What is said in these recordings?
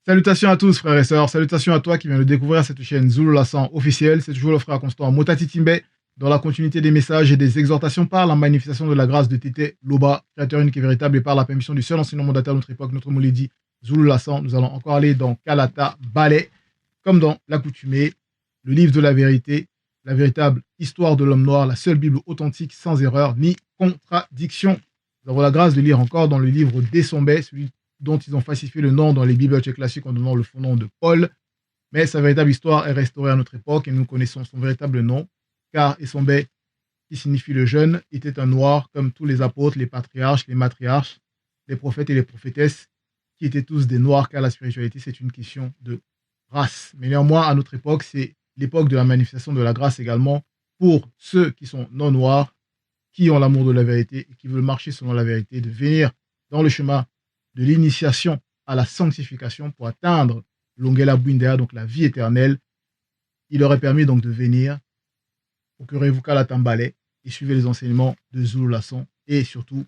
Salutations à tous, frères et sœurs. Salutations à toi qui viens de découvrir cette chaîne Zulu Lassan officielle. C'est toujours le frère Constant Motati Timbe, dans la continuité des messages et des exhortations par la manifestation de la grâce de Tété Loba, créateur unique et véritable, et par la permission du seul enseignant mandataire de notre époque, notre Mouledi Zulu Lassan. Nous allons encore aller dans Kalata Ballet, comme dans l'accoutumée, le livre de la véritable histoire de l'homme noir, la seule Bible authentique, sans erreur ni contradiction. Nous avons la grâce de lire encore dans le livre d'Essombé, celui dont ils ont falsifié le nom dans les Bibles classiques en donnant le faux nom de Paul. Mais sa véritable histoire est restaurée à notre époque et nous connaissons son véritable nom, car Essombé, qui signifie le jeune, était un noir comme tous les apôtres, les patriarches, les matriarches, les prophètes et les prophétesses, qui étaient tous des noirs, car la spiritualité, c'est une question de race. Mais néanmoins, à notre époque, c'est l'époque de la manifestation de la grâce également pour ceux qui sont non noirs, qui ont l'amour de la vérité et qui veulent marcher selon la vérité, de venir dans le chemin de l'initiation à la sanctification pour atteindre l'Ongela Bwindea, donc la vie éternelle. Il leur est permis donc de venir, procurez-vous Kalatambale et suivez les enseignements de Zulu Lasson et surtout,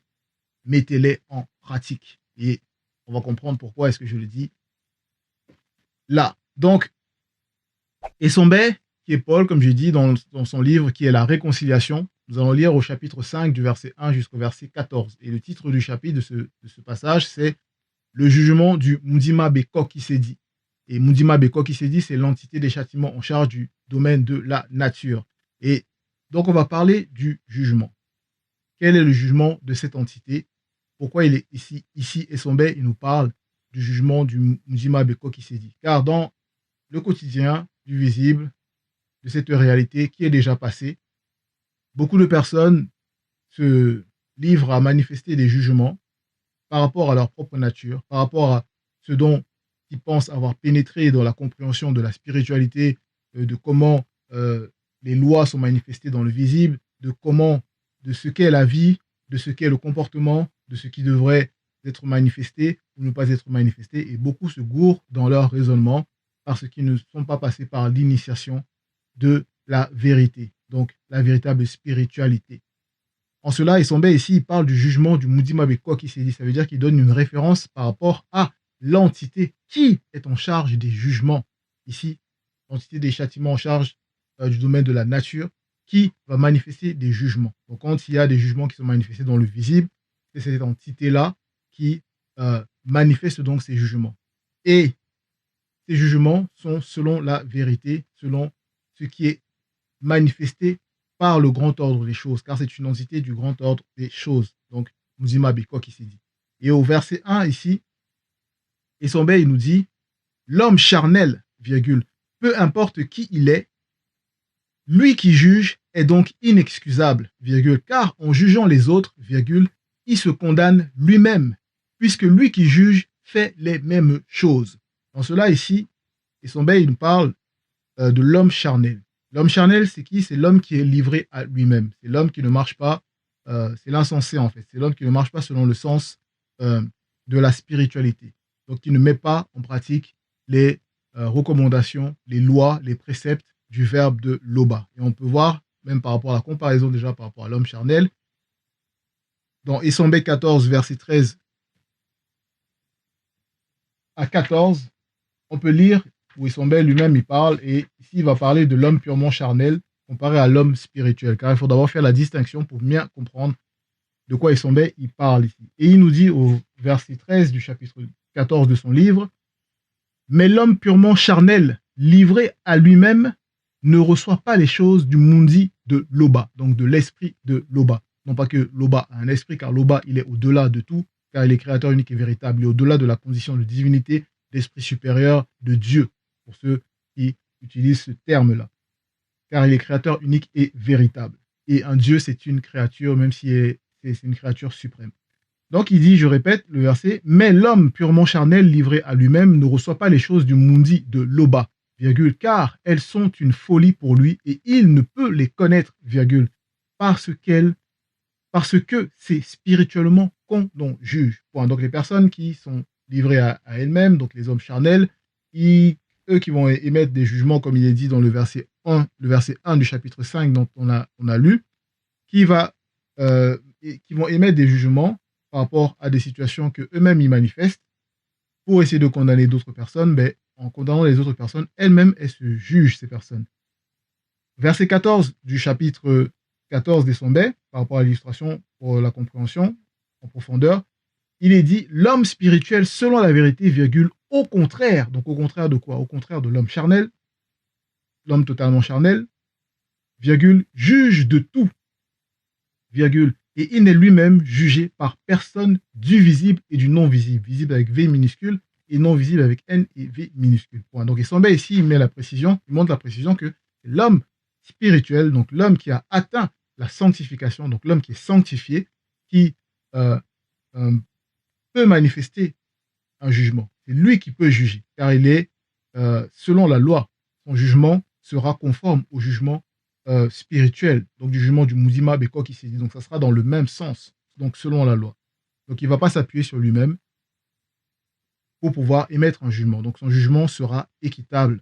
mettez-les en pratique. Et on va comprendre pourquoi est-ce que je le dis là. Donc, Essombé, qui est Paul, comme j'ai dit dans son livre, qui est la réconciliation, nous allons lire au chapitre 5 du verset 1 jusqu'au verset 14. Et le titre du chapitre de ce passage, c'est le jugement du Mundima Beko Kisedi. Et Mundima Beko Kisedi, c'est l'entité des châtiments en charge du domaine de la nature. Et donc, on va parler du jugement. Quel est le jugement de cette entité? Pourquoi il est ici Essombé, il nous parle du jugement du Mundima Beko Kisedi. Car dans le quotidien du visible, de cette réalité qui est déjà passée, beaucoup de personnes se livrent à manifester des jugements par rapport à leur propre nature, par rapport à ce dont ils pensent avoir pénétré dans la compréhension de la spiritualité, de comment les lois sont manifestées dans le visible, de ce qu'est la vie, de ce qu'est le comportement, de ce qui devrait être manifesté ou ne pas être manifesté. Et beaucoup se gourrent dans leur raisonnement parce qu'ils ne sont pas passés par l'initiation de la vérité, donc la véritable spiritualité. En cela, Essombé ici, il parle du jugement du Mundima Beko qui s'est dit. Ça veut dire qu'il donne une référence par rapport à l'entité qui est en charge des jugements. Ici, l'entité des châtiments en charge du domaine de la nature qui va manifester des jugements. Donc, quand il y a des jugements qui sont manifestés dans le visible, c'est cette entité-là qui manifeste donc ces jugements. Et ces jugements sont selon la vérité, selon ce qui est manifesté par le grand ordre des choses, car c'est une entité du grand ordre des choses. Donc, Mundima Beko qui s'est dit. Et au verset 1 ici, Essombé, il nous dit, l'homme charnel, virgule, peu importe qui il est, lui qui juge est donc inexcusable, virgule, car en jugeant les autres, virgule, il se condamne lui-même, puisque lui qui juge fait les mêmes choses. Dans cela ici, Essombé, il nous parle de l'homme charnel. L'homme charnel, c'est qui? C'est l'homme qui est livré à lui-même. C'est l'homme qui ne marche pas, c'est l'insensé en fait. C'est l'homme qui ne marche pas selon le sens de la spiritualité. Donc, qui ne met pas en pratique les recommandations, les lois, les préceptes du verbe de Loba. Et on peut voir, même par rapport à la comparaison déjà par rapport à l'homme charnel, dans Essombé 14, verset 13 à 14, on peut lire où Essombé lui-même il parle, et ici il va parler de l'homme purement charnel comparé à l'homme spirituel, car il faut d'abord faire la distinction pour bien comprendre de quoi Essombé il parle ici. Et il nous dit au verset 13 du chapitre 14 de son livre, « Mais l'homme purement charnel, livré à lui-même, ne reçoit pas les choses du mundi de Loba, donc de l'esprit de Loba. » Non pas que Loba a un esprit, car Loba il est au-delà de tout, car il est créateur unique et véritable, il est au-delà de la condition de divinité, d'esprit supérieur, de Dieu, pour ceux qui utilisent ce terme-là. Car il est créateur unique et véritable. Et un Dieu, c'est une créature, même si c'est une créature suprême. Donc il dit, je répète le verset, « Mais l'homme purement charnel livré à lui-même ne reçoit pas les choses du mundi de Loba, virgule, car elles sont une folie pour lui et il ne peut les connaître, virgule, parce que c'est spirituellement qu'on en juge. » Point. Donc les personnes qui sont livrées à elles-mêmes, donc les hommes charnels, eux qui vont émettre des jugements, comme il est dit dans le verset 1 du chapitre 5 dont on a lu, qui vont émettre des jugements par rapport à des situations que eux-mêmes ils manifestent, pour essayer de condamner d'autres personnes, ben, en condamnant les autres personnes, elles-mêmes, elles se jugent, ces personnes. Verset 14 du chapitre 14 des Sombets, par rapport à l'illustration pour la compréhension en profondeur, il est dit l'homme spirituel selon la vérité, virgule, au contraire. Donc au contraire de quoi? Au contraire de l'homme charnel, l'homme totalement charnel, virgule, juge de tout, virgule, et il n'est lui-même jugé par personne du visible et du non visible, visible avec V minuscule et non visible avec N et V minuscule. Point. Donc Essambet ici, il met la précision, il montre la précision que l'homme spirituel, donc l'homme qui a atteint la sanctification, donc l'homme qui est sanctifié, qui euh, euh, peut manifester un jugement. C'est lui qui peut juger, car il est, selon la loi, son jugement sera conforme au jugement spirituel, donc du jugement du Mouzima Beko qui s'est dit. Donc ça sera dans le même sens, donc selon la loi. Donc il ne va pas s'appuyer sur lui-même pour pouvoir émettre un jugement. Donc son jugement sera équitable.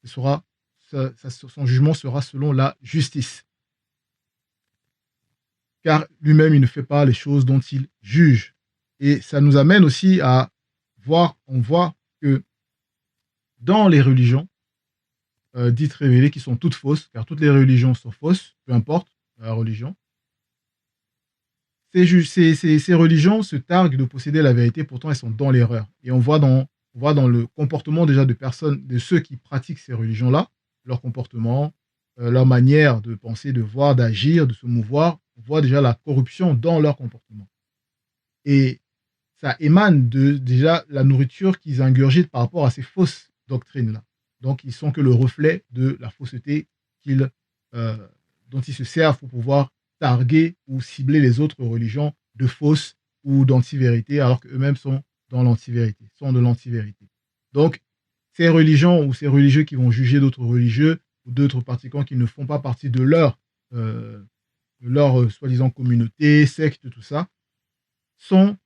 Son jugement sera selon la justice. Car lui-même, il ne fait pas les choses dont il juge. Et ça nous amène aussi à voir, on voit que dans les religions dites révélées, qui sont toutes fausses, car toutes les religions sont fausses, peu importe la religion, ces religions se targuent de posséder la vérité, pourtant elles sont dans l'erreur. Et on voit dans le comportement déjà de personnes, de ceux qui pratiquent ces religions-là, leur comportement, leur manière de penser, de voir, d'agir, de se mouvoir, on voit déjà la corruption dans leur comportement. Et ça émane de déjà la nourriture qu'ils ingurgitent par rapport à ces fausses doctrines-là. Donc, ils sont que le reflet de la fausseté dont ils se servent pour pouvoir targuer ou cibler les autres religions de fausses ou d'anti-vérité, alors qu'eux-mêmes sont dans l'anti-vérité, sont de l'anti-vérité. Donc, ces religions ou ces religieux qui vont juger d'autres religieux ou d'autres pratiquants qui ne font pas partie de leur soi-disant communauté, secte, tout ça, se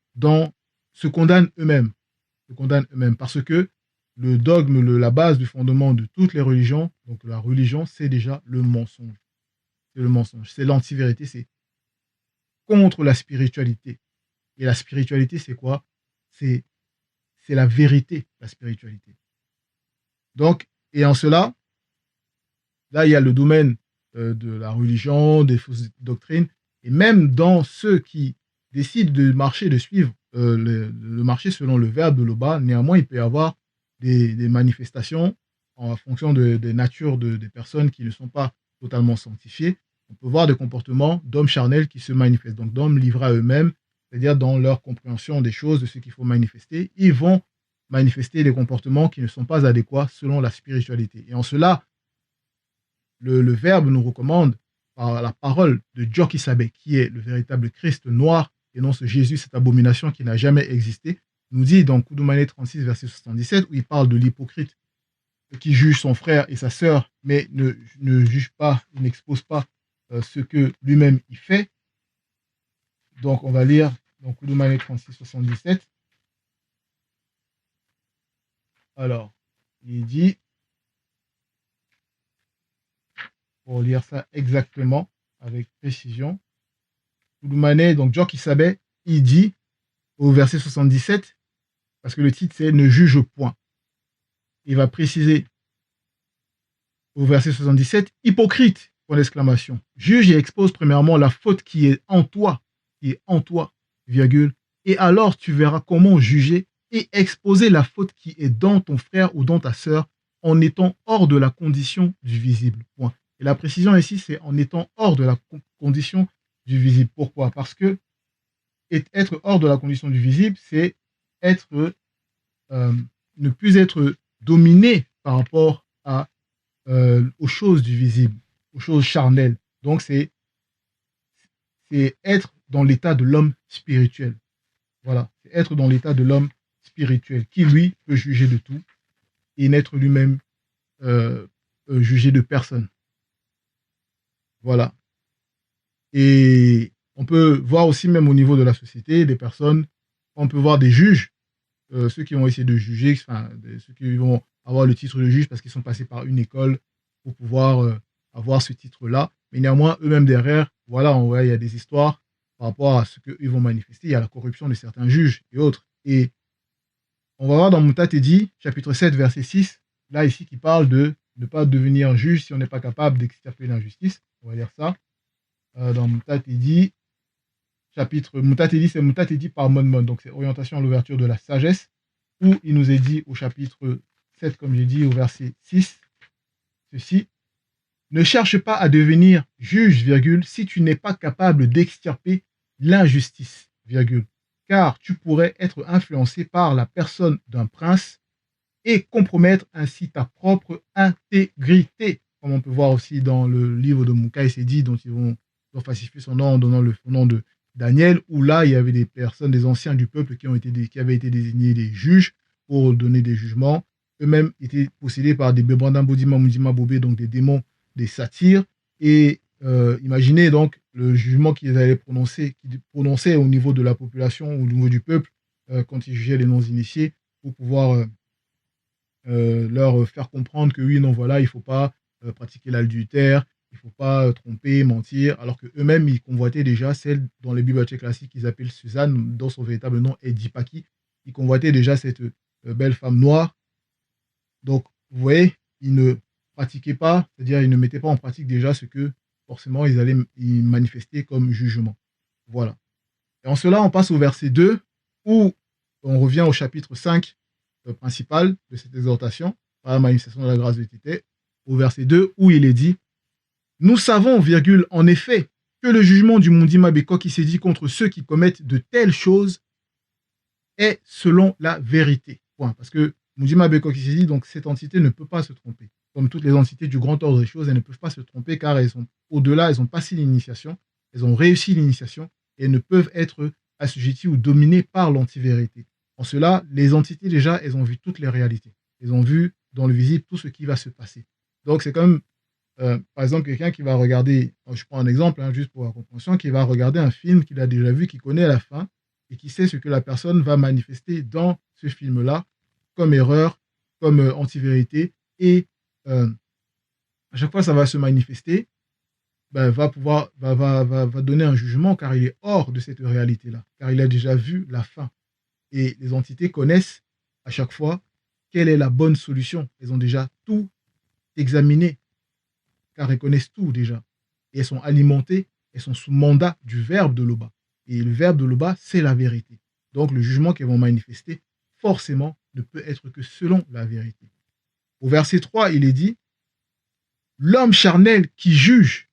condamnent eux-mêmes. Parce que le dogme, la base du fondement de toutes les religions, donc la religion, c'est déjà le mensonge. C'est le mensonge, c'est l'anti-vérité, c'est contre la spiritualité. Et la spiritualité, c'est quoi? C'est la vérité, la spiritualité. Donc, et en cela, là, il y a le domaine de la religion, des fausses doctrines, et même dans ceux qui décident de marcher, de suivre le marché selon le verbe de l'Oba, néanmoins, il peut y avoir des manifestations en fonction des natures des personnes qui ne sont pas totalement sanctifiées. On peut voir des comportements d'hommes charnels qui se manifestent, donc d'hommes livrés à eux-mêmes, c'est-à-dire dans leur compréhension des choses, de ce qu'il faut manifester, ils vont manifester des comportements qui ne sont pas adéquats selon la spiritualité. Et en cela, le Verbe nous recommande, par la parole de Djoki Sabé, qui est le véritable Christ noir, et non ce Jésus, cette abomination qui n'a jamais existé, nous dit dans Koudoumane 36, verset 77, où il parle de l'hypocrite qui juge son frère et sa sœur, mais ne juge pas, n'expose pas ce que lui-même il fait. Donc on va lire dans Koudoumane 36, 77. Alors, il dit, pour lire ça exactement, avec précision, Koudoumane, donc Djoki Sabé, il dit au verset 77, parce que le titre c'est Ne juge point. Il va préciser au verset 77, hypocrite, point d'exclamation. Juge et expose premièrement la faute qui est en toi, virgule, et alors tu verras comment juger et exposer la faute qui est dans ton frère ou dans ta sœur en étant hors de la condition du visible. Point. Et la précision ici, c'est en étant hors de la condition du visible. Pourquoi? Parce que être hors de la condition du visible, c'est ne plus être dominé par rapport aux choses du visible, aux choses charnelles. Donc, c'est être dans l'état de l'homme spirituel. Voilà, c'est être dans l'état de l'homme spirituel, qui, lui, peut juger de tout et n'être lui-même jugé de personne. Voilà. Et on peut voir aussi, même au niveau de la société, des personnes, on peut voir des juges, ceux qui vont essayer de juger, enfin, ceux qui vont avoir le titre de juge parce qu'ils sont passés par une école pour pouvoir avoir ce titre-là. Mais néanmoins, eux-mêmes derrière, voilà, on voit, il y a des histoires par rapport à ce qu'ils vont manifester. Il y a la corruption de certains juges et autres. Et On va voir dans Mutatedi, chapitre 7, verset 6, là ici qui parle de ne pas devenir juge si on n'est pas capable d'extirper l'injustice. On va lire ça. Dans Mutatedi, chapitre Mutatedi, c'est Mutatedi par Monmon, donc c'est orientation à l'ouverture de la sagesse, où il nous est dit au chapitre 7, comme j'ai dit, au verset 6, ceci: ne cherche pas à devenir juge, virgule, si tu n'es pas capable d'extirper l'injustice, virgule, car tu pourrais être influencé par la personne d'un prince et compromettre ainsi ta propre intégrité, comme on peut voir aussi dans le livre de Moukaï Sedi, dont ils vont falsifier son nom en donnant le nom de Daniel, où là, il y avait des personnes, des anciens du peuple qui avaient été désignés des juges pour donner des jugements. Eux-mêmes étaient possédés par des Bebrandam Bodima Mudima Bobé, donc des démons, des satyres. Et imaginez donc le jugement qu'ils allaient prononcer, qu'ils prononçaient au niveau de la population, au niveau du peuple, quand ils jugeaient les non-initiés, pour pouvoir leur faire comprendre que oui, non, voilà, il ne faut pas pratiquer l'adultère, il ne faut pas tromper, mentir, alors qu'eux-mêmes, ils convoitaient déjà celle dans les bibliothèques classiques qu'ils appellent Suzanne, dont son véritable nom est Dipaki. Ils convoitaient déjà cette belle femme noire. Donc, vous voyez, ils ne pratiquaient pas, c'est-à-dire ils ne mettaient pas en pratique déjà ce que forcément ils allaient y manifester comme jugement. Voilà. Et en cela, on passe au verset 2, où on revient au chapitre 5 principal de cette exhortation, par la manifestation de la grâce de Tété, au verset 2, où il est dit: nous savons, virgule, en effet, que le jugement du Mundima Beko qui s'est dit contre ceux qui commettent de telles choses est selon la vérité. Point. Parce que Mundima Beko qui s'est dit, donc cette entité ne peut pas se tromper. Comme toutes les entités du grand ordre des choses, elles ne peuvent pas se tromper car elles sont au-delà, elles ont passé l'initiation, elles ont réussi l'initiation et elles ne peuvent être assujetties ou dominées par l'antivérité. En cela, les entités déjà, elles ont vu toutes les réalités. Elles ont vu dans le visible tout ce qui va se passer. Donc c'est comme, par exemple, quelqu'un qui va regarder, je prends un exemple, hein, juste pour la compréhension, qui va regarder un film qu'il a déjà vu, qui connaît la fin, et qui sait ce que la personne va manifester dans ce film-là, comme erreur, comme antivérité, et à chaque fois ça va se manifester, ben, va donner un jugement car il est hors de cette réalité-là, car il a déjà vu la fin. Et les entités connaissent à chaque fois quelle est la bonne solution. Elles ont déjà tout examiné, car elles connaissent tout déjà. Et elles sont alimentées, elles sont sous mandat du verbe de l'Oba. Et le verbe de l'Oba, c'est la vérité. Donc le jugement qu'elles vont manifester, forcément, ne peut être que selon la vérité. Au verset 3, il est dit: l'homme charnel qui juge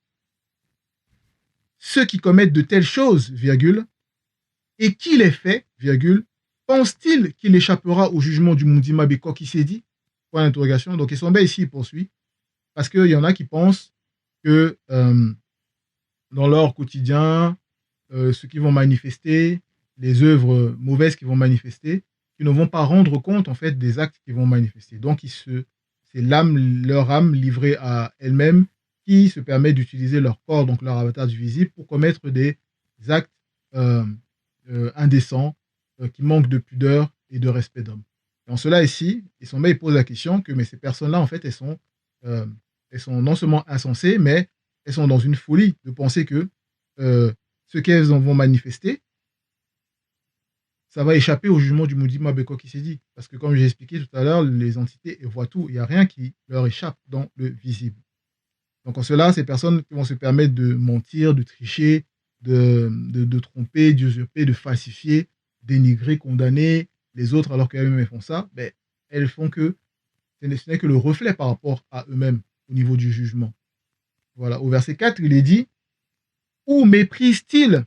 ceux qui commettent de telles choses, virgule, et qui les fait, virgule, pense-t-il qu'il échappera au jugement du Mundima Beko qui s'est dit? Point d'interrogation. Donc, Essombe ici poursuit, parce qu'il y en a qui pensent que dans leur quotidien, ce qu'ils vont manifester, les œuvres mauvaises qu'ils vont manifester, ils ne vont pas rendre compte en fait des actes qu'ils vont manifester. Donc, c'est leur âme livrée à elle-même qui se permet d'utiliser leur corps, donc leur avatar du visible, pour commettre des actes euh, indécents, qui manquent de pudeur et de respect d'homme. En cela ici, il pose la question que mais ces personnes-là, en fait, elles sont non seulement insensées, mais elles sont dans une folie de penser que ce qu'elles en vont manifester, ça va échapper au jugement du Mundima Beko qui s'est dit. Parce que comme j'ai expliqué tout à l'heure, les entités elles voient tout. Il n'y a rien qui leur échappe dans le visible. Donc en cela, ces personnes qui vont se permettre de mentir, de tricher, de tromper, d'usurper, de falsifier, dénigrer, condamner les autres alors qu'elles-mêmes font ça, ben, elles font que ce n'est que le reflet par rapport à eux-mêmes au niveau du jugement. Voilà. Au verset 4, il est dit: où méprise-t-il,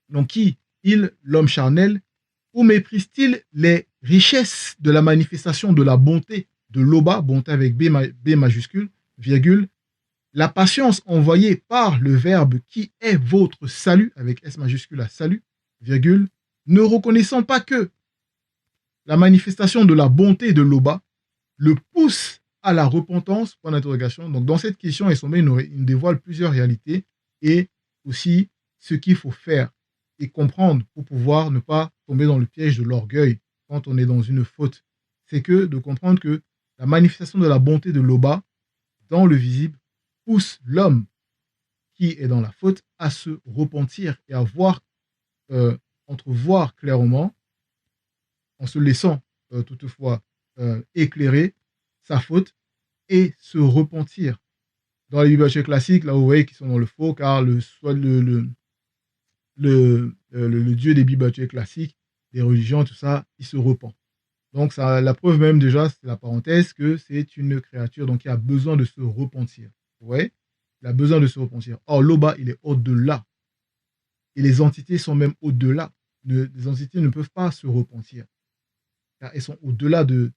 donc qui, il, l'homme charnel, où méprise-t-il les richesses de la manifestation de la bonté de l'Oba, bonté avec B majuscule, virgule, la patience envoyée par le Verbe qui est votre salut, avec S majuscule à salut, virgule, ne reconnaissant pas que la manifestation de la bonté de l'Oba le pousse à la repentance, point d'interrogation. Donc dans cette question, il nous dévoile plusieurs réalités et aussi ce qu'il faut faire et comprendre pour pouvoir ne pas tomber dans le piège de l'orgueil quand on est dans une faute. C'est que de comprendre que la manifestation de la bonté de l'Oba dans le visible pousse l'homme qui est dans la faute à se repentir et à voir, entrevoir clairement en se laissant toutefois éclairer sa faute et se repentir. Dans les Bibles classiques, là, vous voyez qu'ils sont dans le faux, car le Dieu des Bibles classiques, des religions, tout ça, il se repent. Donc, ça, la preuve même déjà, c'est la parenthèse, que c'est une créature donc, qui a besoin de se repentir. Vous voyez? Il a besoin de se repentir. Or, Loba, il est au-delà. Et les entités sont même au-delà. Les entités ne peuvent pas se repentir. Car elles sont au-delà de.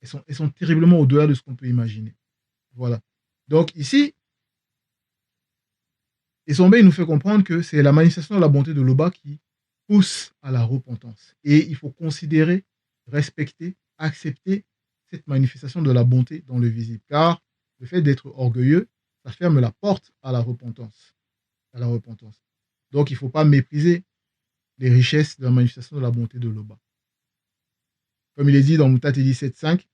Elles sont terriblement au-delà de ce qu'on peut imaginer. Voilà. Donc, ici, Esombe nous fait comprendre que c'est la manifestation de la bonté de Loba qui pousse à la repentance. Et il faut considérer, respecter, accepter cette manifestation de la bonté dans le visible. Car le fait d'être orgueilleux, ça ferme la porte à la repentance. Donc, il ne faut pas mépriser les richesses de la manifestation de la bonté de Loba. Comme il est dit dans Mutatili 17.5,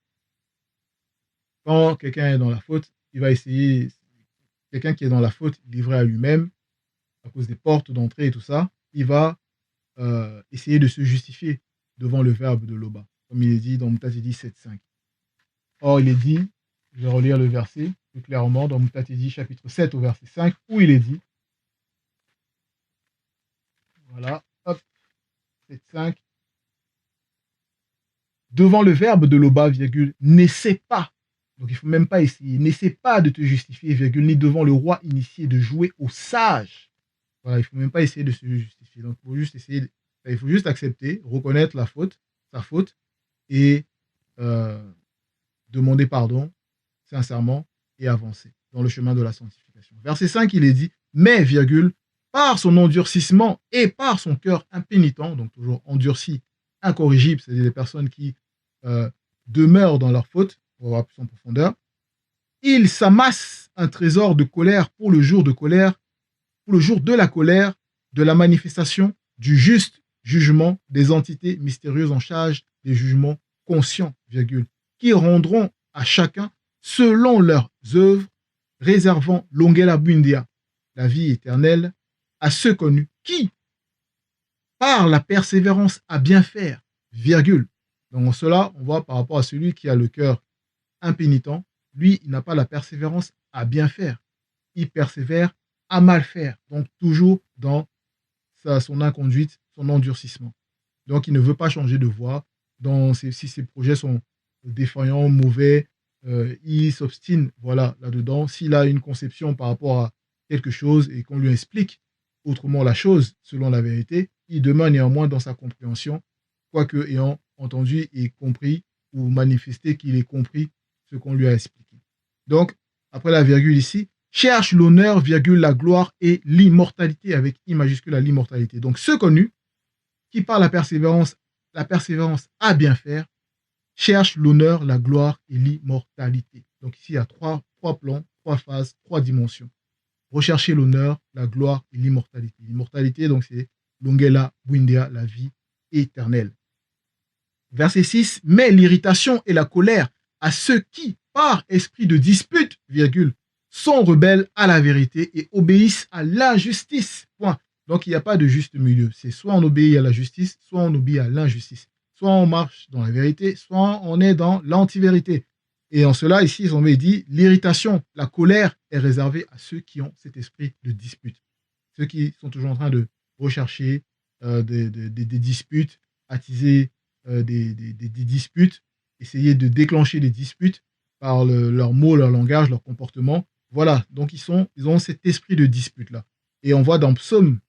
quand quelqu'un est dans la faute, il va essayer, quelqu'un qui est dans la faute, livré à lui-même, à cause des portes d'entrée et tout ça, il va essayer de se justifier devant le verbe de Loba, comme il est dit dans Mutatili 7.5. Or, il est dit, je vais relire le verset plus clairement, dans Mutatili chapitre 7 au verset 5, où il est dit, voilà, hop, 7.5, devant le verbe de Loba, virgule, n'essaie pas, donc il ne faut même pas essayer, n'essaie pas de te justifier, virgule, ni devant le roi initié de jouer au sage. Voilà, il ne faut même pas essayer de se justifier. Donc, il faut juste accepter, reconnaître sa faute, et demander pardon sincèrement et avancer dans le chemin de la sanctification. Verset 5, il est dit, mais, virgule, par son endurcissement et par son cœur impénitent, donc toujours endurci, incorrigible, c'est-à-dire des personnes qui demeurent dans leur faute, on va voir plus en profondeur, il s'amasse un trésor de colère pour le jour de colère, pour le jour de la colère, de la manifestation du juste jugement des entités mystérieuses en charge des jugements conscients, virgule, qui rendront à chacun selon leurs œuvres, réservant l'ongela bundia, la vie éternelle, à ceux connus qui, par la persévérance à bien faire, virgule. Donc en cela, on voit par rapport à celui qui a le cœur impénitent, lui, il n'a pas la persévérance à bien faire. Il persévère à mal faire. Donc toujours dans son inconduite, son endurcissement. Donc il ne veut pas changer de voie. Si ses projets sont défaillants, mauvais, il s'obstine voilà, là-dedans. S'il a une conception par rapport à quelque chose et qu'on lui explique autrement la chose, selon la vérité, il demeure néanmoins dans sa compréhension, quoique ayant entendu et compris ou manifesté qu'il ait compris ce qu'on lui a expliqué. Donc, après la virgule ici, cherche l'honneur, virgule, la gloire et l'immortalité, avec I majuscule à l'immortalité. Donc, ceux connus, qui par la persévérance à bien faire, cherchent l'honneur, la gloire et l'immortalité. Donc ici, il y a trois plans, trois phases, trois dimensions. Rechercher l'honneur, la gloire et l'immortalité. L'immortalité, donc c'est l'ongela bundia, la vie éternelle. Verset 6, mais l'irritation et la colère à ceux qui, par esprit de dispute, virgule, sont rebelles à la vérité et obéissent à l'injustice. Point. Donc il n'y a pas de juste milieu. C'est soit on obéit à la justice, soit on obéit à l'injustice. Soit on marche dans la vérité, soit on est dans l'anti-vérité. Et en cela, ici, ils ont dit, l'irritation, la colère est réservée à ceux qui ont cet esprit de dispute. Ceux qui sont toujours en train de rechercher des disputes, attiser des disputes, essayer de déclencher des disputes par leurs mots, leur langage, leur comportement. Voilà, donc ils ont cet esprit de dispute-là. Et on voit dans Psaume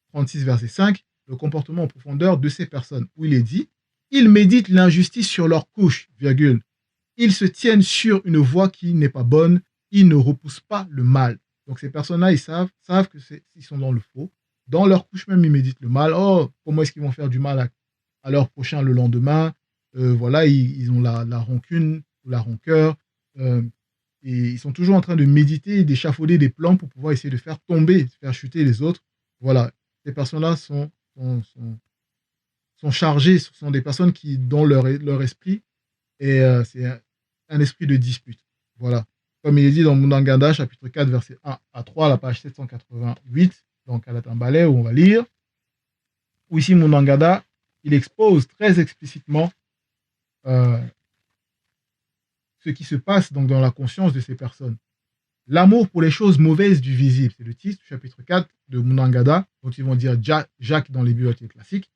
36, verset 5, le comportement en profondeur de ces personnes, où il est dit, ils méditent l'injustice sur leur couche, virgule. Ils se tiennent sur une voie qui n'est pas bonne, ils ne repoussent pas le mal. Donc ces personnes-là, ils savent qu'ils sont dans le faux. Dans leur couche même, ils méditent le mal. Oh, comment est-ce qu'ils vont faire du mal à leur prochain le lendemain? Voilà, ils ont la rancune, la rancœur. Et ils sont toujours en train de méditer, d'échafauder des plans pour pouvoir essayer de faire tomber, de faire chuter les autres. Voilà, ces personnes-là sont chargées, ce sont des personnes qui, dans leur esprit, et c'est un esprit de dispute. Voilà. Comme il est dit dans Mundangada, chapitre 4, verset 1 à 3, la page 788, donc à la Tambalais, où on va lire. Où ici, Mundangada, il expose très explicitement euh, ce qui se passe donc dans la conscience de ces personnes. L'amour pour les choses mauvaises du visible, c'est le titre, chapitre 4 de Munangada, dont ils vont dire Jacques dans les bibliothèques classiques.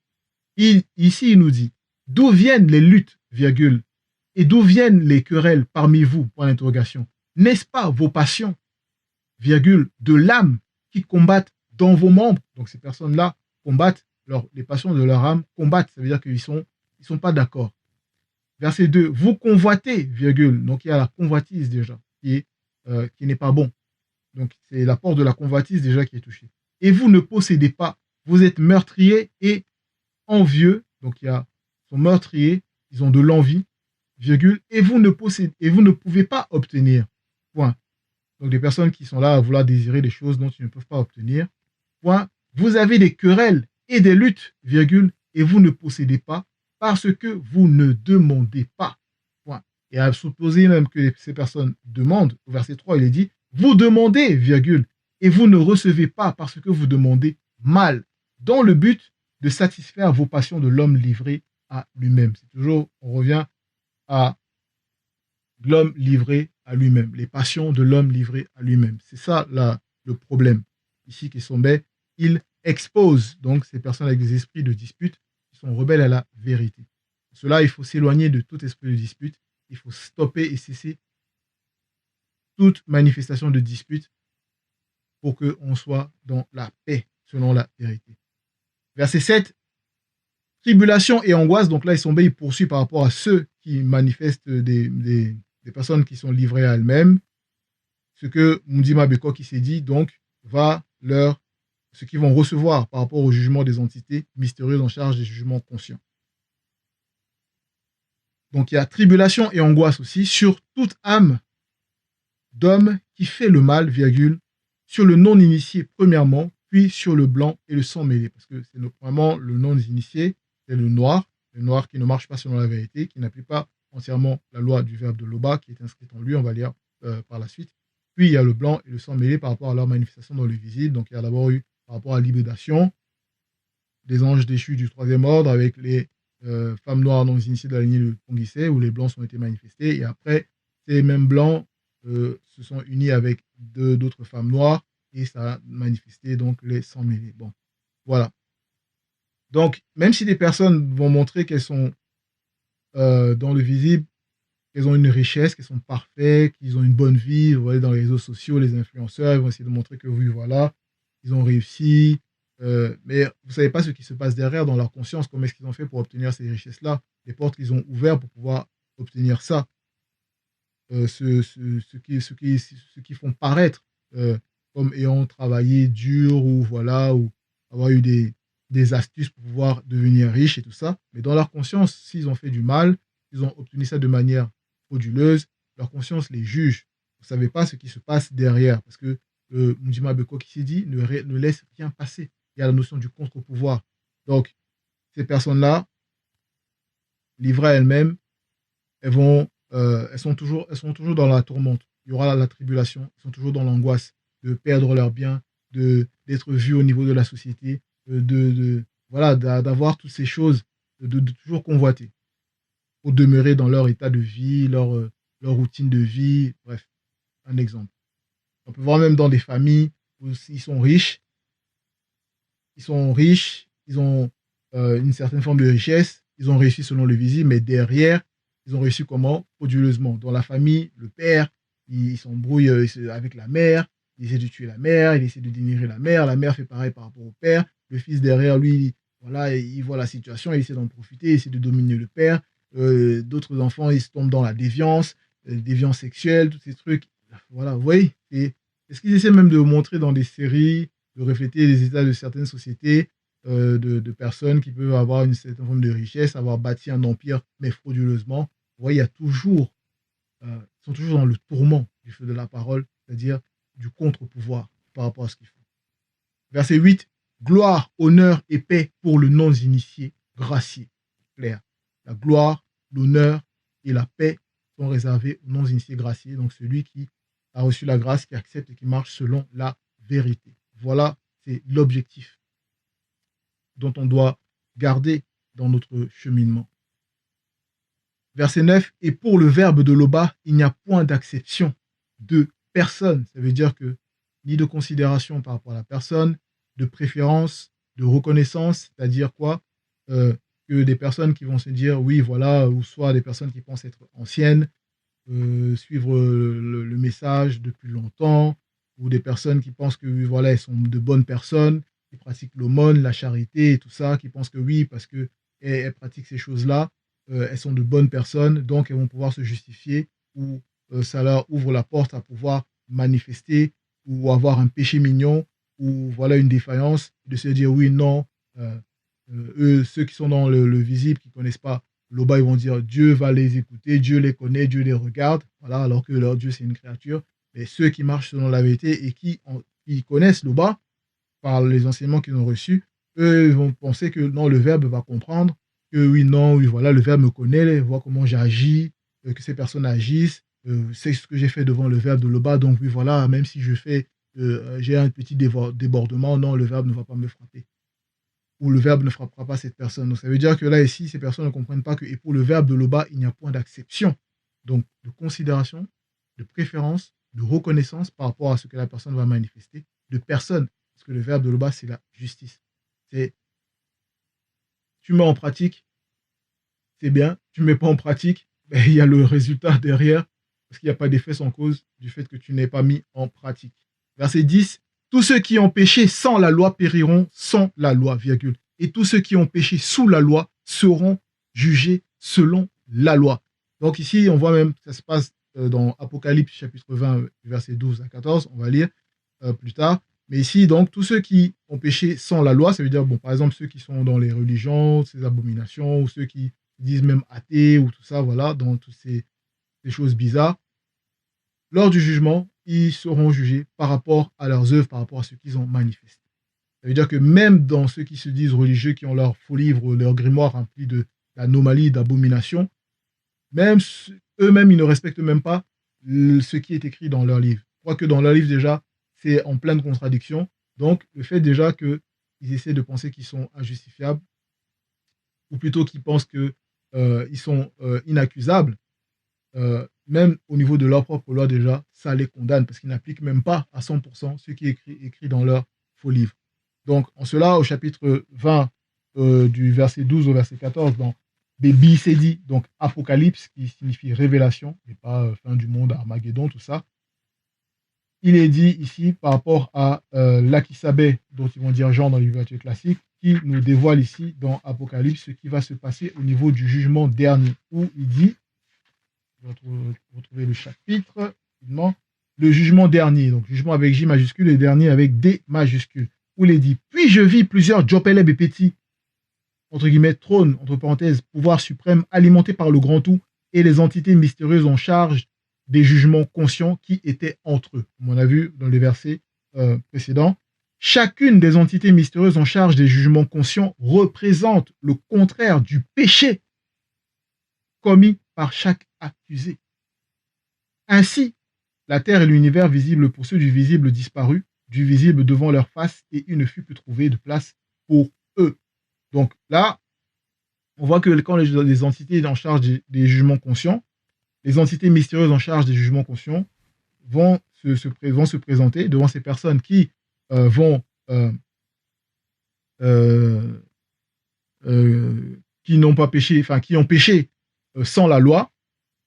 Ici, il nous dit, d'où viennent les luttes, virgule, et d'où viennent les querelles parmi vous, point d'interrogation. N'est-ce pas vos passions, virgule, de l'âme qui combattent dans vos membres? Donc ces personnes-là combattent, les passions de leur âme combattent, ça veut dire qu'ils ils sont pas d'accord. Verset 2, vous convoitez, virgule, donc il y a la convoitise déjà, qui n'est pas bon. Donc c'est l'apport de la convoitise déjà qui est touché. Et vous ne possédez pas, vous êtes meurtriers et envieux, donc il y a sont meurtriers, ils ont de l'envie, virgule, et vous ne pouvez pas obtenir. Point. Donc des personnes qui sont là à vouloir désirer des choses dont ils ne peuvent pas obtenir. Point. Vous avez des querelles et des luttes, virgule, et vous ne possédez pas parce que vous ne demandez pas. Point. Et à supposer même que ces personnes demandent, au verset 3, il est dit, vous demandez, virgule, et vous ne recevez pas parce que vous demandez mal, dans le but de satisfaire vos passions de l'homme livré à lui-même. C'est toujours, on revient à l'homme livré à lui-même, les passions de l'homme livré à lui-même. C'est ça le problème. Ici, Kessombe, il expose donc ces personnes avec des esprits de dispute qui sont rebelles à la vérité. Pour cela, il faut s'éloigner de tout esprit de dispute. Il faut stopper et cesser toute manifestation de dispute pour qu'on soit dans la paix selon la vérité. Verset 7, tribulation et angoisse. Donc là, il poursuit par rapport à ceux qui manifestent des personnes qui sont livrées à elles-mêmes. Ce que Mundima Beko qui s'est dit, donc, ce qu'ils vont recevoir par rapport au jugement des entités mystérieuses en charge des jugements conscients. Donc il y a tribulation et angoisse aussi sur toute âme d'homme qui fait le mal, virgule, sur le non-initié premièrement, puis sur le blanc et le sang mêlé. Parce que c'est vraiment le non-initié, c'est le noir qui ne marche pas selon la vérité, qui n'applique pas entièrement la loi du verbe de Loba qui est inscrite en lui, on va lire par la suite. Puis il y a le blanc et le sang mêlé par rapport à leur manifestation dans le visible. Donc il y a d'abord eu par rapport à l'hybridation des anges déchus du troisième ordre avec les femmes noires non initiées de la lignée de Tonguissé, où les blancs ont été manifestés. Et après, ces mêmes blancs se sont unis avec d'autres femmes noires et ça a manifesté donc les sangs mêlés. Bon, voilà. Donc, même si des personnes vont montrer qu'elles sont dans le visible, qu'elles ont une richesse, qu'elles sont parfaites, qu'ils ont une bonne vie, vous voyez, dans les réseaux sociaux, les influenceurs, ils vont essayer de montrer que oui, voilà, ils ont réussi. Mais vous ne savez pas ce qui se passe derrière dans leur conscience, comment est-ce qu'ils ont fait pour obtenir ces richesses-là, les portes qu'ils ont ouvertes pour pouvoir obtenir ça. Ce qui font paraître comme ayant travaillé dur ou voilà, ou avoir eu des astuces pour pouvoir devenir riche et tout ça. Mais dans leur conscience, s'ils ont fait du mal, ils ont obtenu ça de manière frauduleuse, leur conscience les juge. Vous ne savez pas ce qui se passe derrière, parce que Mundima Beko qui s'est dit ne laisse rien passer. Il y a la notion du contre-pouvoir. Donc, ces personnes-là, livrées à elles-mêmes, elles sont toujours dans la tourmente. Il y aura la tribulation, elles sont toujours dans l'angoisse de perdre leurs biens, d'être vues au niveau de la société, voilà, d'avoir toutes ces choses, de toujours convoiter pour demeurer dans leur état de vie, leur routine de vie. Bref, un exemple. On peut voir même dans des familles où ils sont riches, ils ont une certaine forme de richesse, ils ont réussi selon le visible, mais derrière, ils ont réussi comment? Frauduleusement. Dans la famille, le père, il s'embrouille avec la mère, il essaie de tuer la mère, il essaie de dénigrer la mère fait pareil par rapport au père, le fils derrière lui, voilà, il voit la situation, il essaie d'en profiter, il essaie de dominer le père, d'autres enfants, ils tombent dans la déviance sexuelle, tous ces trucs, voilà, vous voyez, c'est ce qu'ils essaient même de montrer dans des séries, de refléter les états de certaines sociétés, de personnes qui peuvent avoir une certaine forme de richesse, avoir bâti un empire, mais frauduleusement. Vous voyez, ils sont toujours dans le tourment du feu de la parole, c'est-à-dire du contre-pouvoir par rapport à ce qu'ils font. Verset 8, gloire, honneur et paix pour le non-initié gracié. Clair. La gloire, l'honneur et la paix sont réservés aux non-initiés graciés, donc celui qui a reçu la grâce, qui accepte et qui marche selon la vérité. Voilà, c'est l'objectif dont on doit garder dans notre cheminement. Verset 9, et pour le verbe de Loba, il n'y a point d'acception de personne. Ça veut dire que ni de considération par rapport à la personne, de préférence, de reconnaissance, c'est-à-dire quoi que des personnes qui vont se dire oui, voilà, ou soit des personnes qui pensent être anciennes, suivre le message depuis longtemps, ou des personnes qui pensent que oui, voilà, elles sont de bonnes personnes, qui pratiquent l'aumône, la charité et tout ça, qui pensent que oui, parce qu'elles elles pratiquent ces choses-là, elles sont de bonnes personnes, donc elles vont pouvoir se justifier, ou ça leur ouvre la porte à pouvoir manifester ou avoir un péché mignon, ou voilà une défaillance, de se dire oui, non, euh, eux, ceux qui sont dans le visible, qui ne connaissent pas Loba, ils vont dire Dieu va les écouter, Dieu les connaît, Dieu les regarde, voilà, alors que leur Dieu c'est une créature. Mais ceux qui marchent selon la vérité et qui connaissent Loba par les enseignements qu'ils ont reçus, eux ils vont penser que non, le Verbe va comprendre, que oui, non, oui, voilà, le Verbe me connaît, voit comment j'agis, que ces personnes agissent, c'est ce que j'ai fait devant le Verbe de Loba, donc oui, voilà, même si j'ai un petit débordement, non, le Verbe ne va pas me frapper ou le verbe ne frappera pas cette personne. Donc ça veut dire que là, ici, ces personnes ne comprennent pas que, et pour le verbe de Loba, il n'y a point d'acception. Donc de considération, de préférence, de reconnaissance par rapport à ce que la personne va manifester, de personne. Parce que le verbe de Loba, c'est la justice. C'est tu mets en pratique, c'est bien. Tu ne mets pas en pratique, ben, il y a le résultat derrière, parce qu'il n'y a pas d'effet sans cause du fait que tu n'aies pas mis en pratique. Verset 10, tous ceux qui ont péché sans la loi périront sans la loi, virgule. Et tous ceux qui ont péché sous la loi seront jugés selon la loi. Donc ici, on voit même que ça se passe dans Apocalypse chapitre 20, verset 12 à 14, on va lire plus tard. Mais ici, donc, tous ceux qui ont péché sans la loi, ça veut dire, bon, par exemple, ceux qui sont dans les religions, ces abominations, ou ceux qui disent même athées, ou tout ça, voilà, dans toutes ces choses bizarres, lors du jugement, ils seront jugés par rapport à leurs œuvres, par rapport à ce qu'ils ont manifesté. Ça veut dire que même dans ceux qui se disent religieux, qui ont leur faux livre, leur grimoire rempli d'anomalies, d'abominations, même eux-mêmes, ils ne respectent même pas ce qui est écrit dans leur livre. Je crois que dans leur livre, déjà, c'est en pleine contradiction. Donc, le fait déjà qu'ils essaient de penser qu'ils sont injustifiables, ou plutôt qu'ils pensent qu'ils sont inaccusables, même au niveau de leur propre loi déjà, ça les condamne parce qu'ils n'appliquent même pas à 100% ce qui est écrit dans leur faux livre. Donc, en cela, au chapitre 20, du verset 12 au verset 14, dans Bébi, c'est dit, donc Apocalypse, qui signifie révélation, et pas fin du monde, Armageddon, tout ça. Il est dit ici, par rapport à l'Akisabé, dont ils vont dire Jean dans les littératures classiques, qui nous dévoile ici, dans Apocalypse, ce qui va se passer au niveau du jugement dernier, où il dit, je vais retrouver le chapitre, le jugement dernier, donc jugement avec J majuscule et dernier avec D majuscule, où il est dit, puis je vis plusieurs Djopeleb et petits, entre guillemets, trône, entre parenthèses, pouvoir suprême, alimenté par le grand tout, et les entités mystérieuses en charge des jugements conscients qui étaient entre eux. Comme on a vu dans les versets précédents, chacune des entités mystérieuses en charge des jugements conscients représente le contraire du péché commis par chaque accusé. Ainsi, la terre et l'univers visibles pour ceux du visible disparus, du visible devant leur face, et il ne fut plus trouvé de place pour eux. Donc là, on voit que quand les entités en charge des jugements conscients, les entités mystérieuses en charge des jugements conscients vont se présenter devant ces personnes qui qui n'ont pas péché, enfin qui ont péché sans la loi.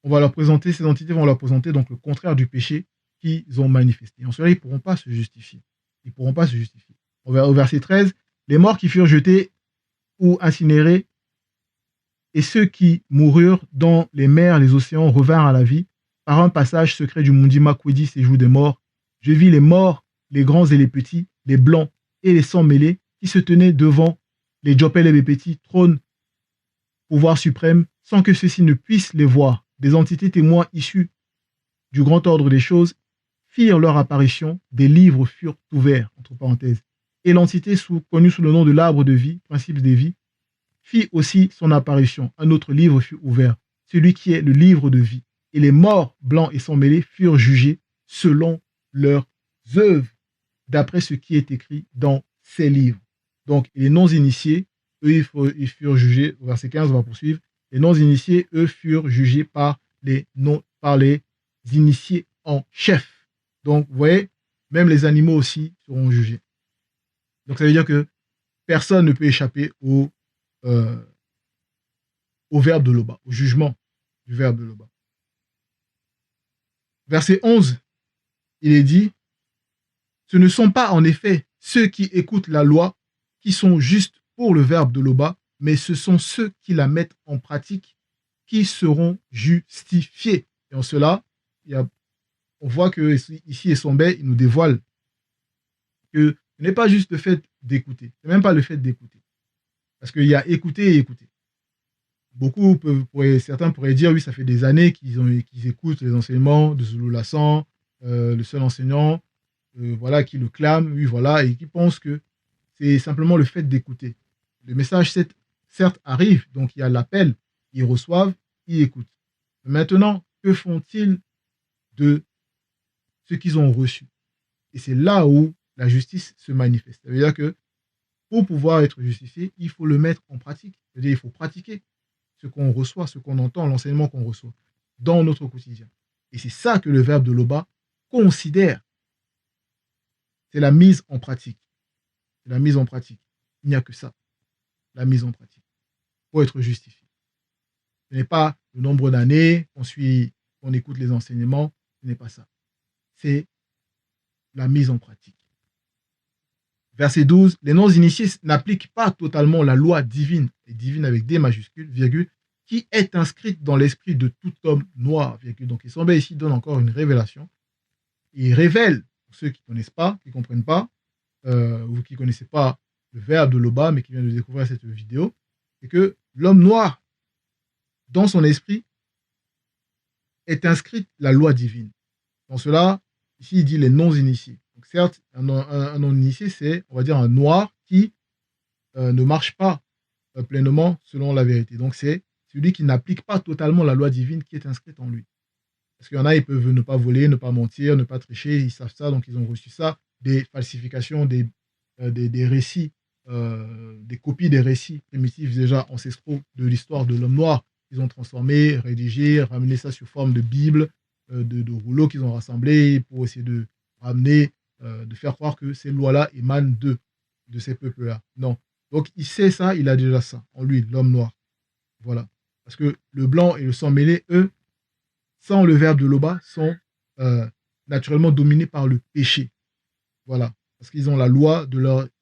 On va leur présenter, ces entités vont leur présenter donc le contraire du péché qu'ils ont manifesté. En cela, ils ne pourront pas se justifier. Ils ne pourront pas se justifier. Au verset 13, les morts qui furent jetés ou incinérés et ceux qui moururent dans les mers, les océans, revinrent à la vie. Par un passage secret du Mundi Makwedi, séjour des morts, je vis les morts, les grands et les petits, les blancs et les sans mêlés, qui se tenaient devant les Djopel et les petits, trône, pouvoir suprême, sans que ceux-ci ne puissent les voir. Des entités témoins issus du grand ordre des choses firent leur apparition, des livres furent ouverts, entre parenthèses. Et l'entité connue sous le nom de l'arbre de vie, principe des vies, fit aussi son apparition. Un autre livre fut ouvert, celui qui est le livre de vie. Et les morts, blancs et sans mêlés, furent jugés selon leurs œuvres, d'après ce qui est écrit dans ces livres. Donc, les non-initiés, eux, ils furent jugés, au verset 15, on va poursuivre. Les non-initiés, eux, furent jugés par par les initiés en chef. Donc, vous voyez, même les animaux aussi seront jugés. Donc, ça veut dire que personne ne peut échapper euh, au verbe de Loba, au jugement du verbe de Loba. Verset 11, il est dit, ce ne sont pas en effet ceux qui écoutent la loi qui sont justes pour le verbe de Loba, mais ce sont ceux qui la mettent en pratique qui seront justifiés. Et en cela, on voit que ici, Essombé, il nous dévoile que ce n'est pas juste le fait d'écouter, ce n'est même pas le fait d'écouter. Parce qu'il y a écouter et écouter. Certains pourraient dire, oui, ça fait des années qu'ils écoutent les enseignements de Zulu Lassan, le seul enseignant, voilà, qui le clame, oui, voilà, et qui pense que c'est simplement le fait d'écouter. Le message, certes, arrive, donc il y a l'appel, ils reçoivent, ils écoutent. Maintenant, que font-ils de ce qu'ils ont reçu? Et c'est là où la justice se manifeste. Ça veut dire que pour pouvoir être justifié, il faut le mettre en pratique. C'est-à-dire il faut pratiquer ce qu'on reçoit, ce qu'on entend, l'enseignement qu'on reçoit dans notre quotidien. Et c'est ça que le verbe de Loba considère. C'est la mise en pratique. C'est la mise en pratique. Il n'y a que ça, la mise en pratique, pour être justifié. Ce n'est pas le nombre d'années qu'on écoute les enseignements, ce n'est pas ça. C'est la mise en pratique. Verset 12, les non-initiés n'appliquent pas totalement la loi divine, et divine avec des majuscules, virgule, qui est inscrite dans l'esprit de tout homme noir, virgule. Donc, Essombé ici donne encore une révélation. Il révèle, pour ceux qui ne connaissent pas, qui ne comprennent pas, ou qui ne connaissaient pas le verbe de Loba, mais qui viennent de découvrir cette vidéo, c'est que l'homme noir, dans son esprit, est inscrite la loi divine. Dans cela, ici, il dit les non-initiés. Donc, certes, un non-initié, c'est, on va dire, un noir qui ne marche pas pleinement selon la vérité. Donc, c'est celui qui n'applique pas totalement la loi divine qui est inscrite en lui. Parce qu'il y en a, ils peuvent ne pas voler, ne pas mentir, ne pas tricher, ils savent ça, donc ils ont reçu ça, des falsifications, des récits, des copies des récits primitifs déjà ancestraux de l'histoire de l'homme noir. Ils ont transformé, rédigé, ramené ça sous forme de Bible, de rouleaux qu'ils ont rassemblés pour essayer de ramener, de faire croire que ces lois-là émanent de ces peuples-là. Non. Donc il sait ça, il a déjà ça en lui, l'homme noir. Voilà. Parce que le blanc et le sang mêlé, eux, sans le verbe de Loba, sont naturellement dominés par le péché. Voilà. Parce qu'ils ont la loi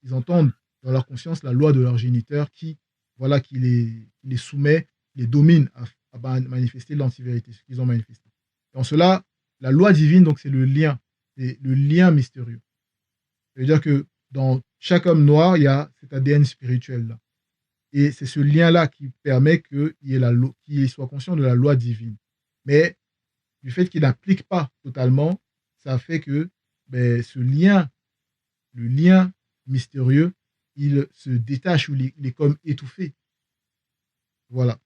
ils entendent dans leur conscience la loi de leur géniteur qui les soumet, les domine à manifester l'antivérité, ce qu'ils ont manifesté. Et en cela, la loi divine, donc c'est le lien mystérieux. Ça veut dire que dans chaque homme noir, il y a cet ADN spirituel-là. Et c'est ce lien-là qui permet qu'il soit conscient de la loi divine. Mais du fait qu'il n'applique pas totalement, ça fait que le lien mystérieux, il se détache ou il est comme étouffé. Voilà.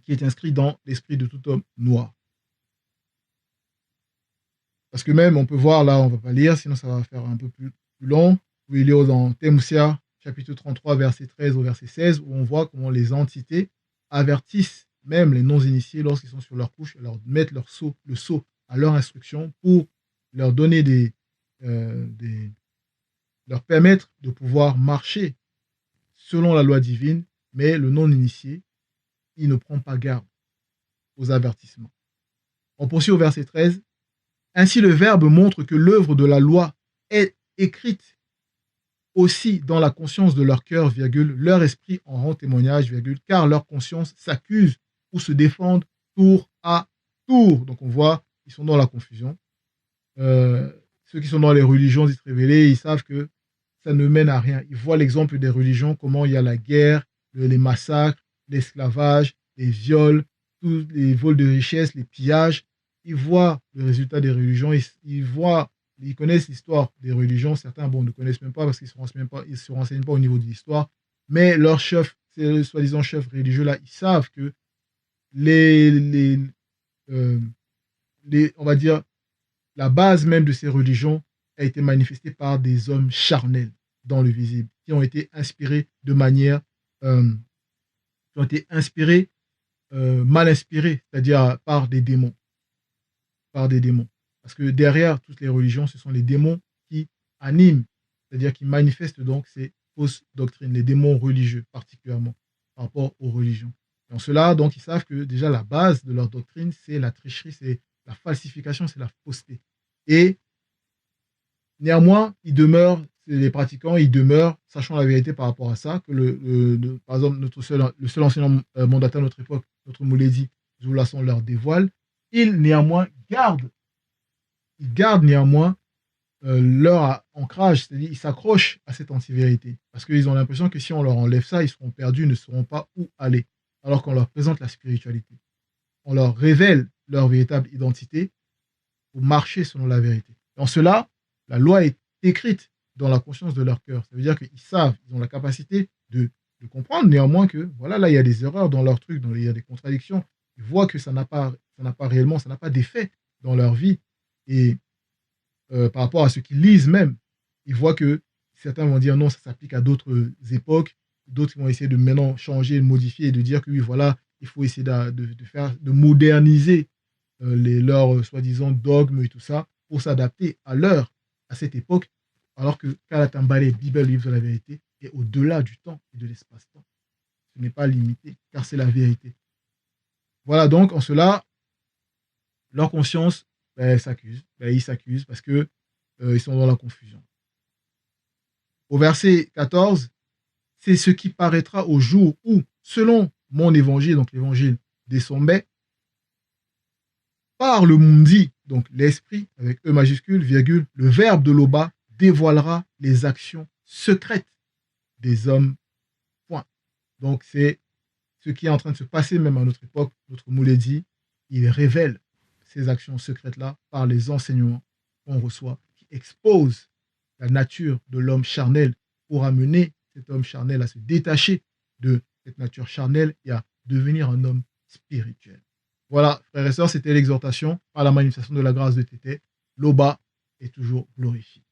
Qui est inscrit dans l'esprit de tout homme noir. Parce que même, on peut voir là, on ne va pas lire, sinon ça va faire un peu plus long. Où il est dans Temoussia, chapitre 33, verset 13 au verset 16, où on voit comment les entités avertissent même les non-initiés lorsqu'ils sont sur leur couche, leur mettre le sceau à leur instruction pour leur donner leur permettre de pouvoir marcher selon la loi divine, mais le non-initié, il ne prend pas garde aux avertissements. On poursuit au verset 13. Ainsi, le Verbe montre que l'œuvre de la loi est écrite aussi dans la conscience de leur cœur, virgule, leur esprit en rend témoignage, virgule, car leur conscience s'accuse ou se défendent tour à tour. Donc on voit, ils sont dans la confusion. Ceux qui sont dans les religions dites révélées, ils savent que ça ne mène à rien. Ils voient l'exemple des religions, comment il y a la guerre, les massacres, l'esclavage, les viols, tous les vols de richesses, les pillages. Ils voient le résultat des religions, ils connaissent l'histoire des religions. Certains ne connaissent même pas parce qu'ils ne se renseignent pas au niveau de l'histoire. Mais leurs chefs, ces soi-disant chefs religieux là, ils savent que on va dire, la base même de ces religions a été manifestée par des hommes charnels dans le visible, qui ont été inspirés de manière euh, qui ont été inspirés, mal inspirés, c'est-à-dire par des démons, par des démons. Parce que derrière toutes les religions, ce sont les démons qui animent, c'est-à-dire qui manifestent donc ces fausses doctrines, les démons religieux particulièrement par rapport aux religions. Et en cela, donc, ils savent que déjà la base de leur doctrine, c'est la tricherie, c'est la falsification, c'est la fausseté. Et néanmoins, ils demeurent, les pratiquants, ils demeurent, sachant la vérité par rapport à ça, que par exemple, le seul enseignant mandataire de notre époque, notre Mouledi, Zoulasson leur dévoile, ils néanmoins gardent néanmoins leur ancrage, c'est-à-dire ils s'accrochent à cette anti-vérité. Parce qu'ils ont l'impression que si on leur enlève ça, ils seront perdus, ils ne sauront pas où aller. Alors qu'on leur présente la spiritualité. On leur révèle leur véritable identité pour marcher selon la vérité. En cela, la loi est écrite dans la conscience de leur cœur. Ça veut dire qu'ils savent, ils ont la capacité de comprendre néanmoins que, voilà, là, il y a des erreurs dans leur truc, il y a des contradictions. Ils voient que ça n'a pas réellement, ça n'a pas d'effet dans leur vie. Et par rapport à ce qu'ils lisent même, ils voient que certains vont dire non, ça s'applique à d'autres époques, d'autres vont essayer de maintenant changer, de modifier et de dire que oui, voilà, il faut essayer de moderniser leurs soi-disant dogmes et tout ça pour s'adapter à l'heure, à cette époque, alors que Kalatambale, Bible, livre de la vérité, est au-delà du temps et de l'espace-temps. Ce n'est pas limité, car c'est la vérité. Voilà donc, en cela, leur conscience s'accuse, ils s'accusent parce que ils sont dans la confusion. Au verset 14, c'est ce qui paraîtra au jour où, selon mon évangile, donc l'évangile des sommets, par le mundi, donc l'esprit, avec E majuscule, virgule, le verbe de l'Oba dévoilera les actions secrètes des hommes. Point. Donc c'est ce qui est en train de se passer même à notre époque. Notre Mouledi, il révèle ces actions secrètes-là par les enseignements qu'on reçoit, qui exposent la nature de l'homme charnel pour amener cet homme charnel à se détacher de cette nature charnelle et à devenir un homme spirituel. Voilà, frères et sœurs, c'était l'exhortation à la manifestation de la grâce de Tété. L'Oba est toujours glorifié.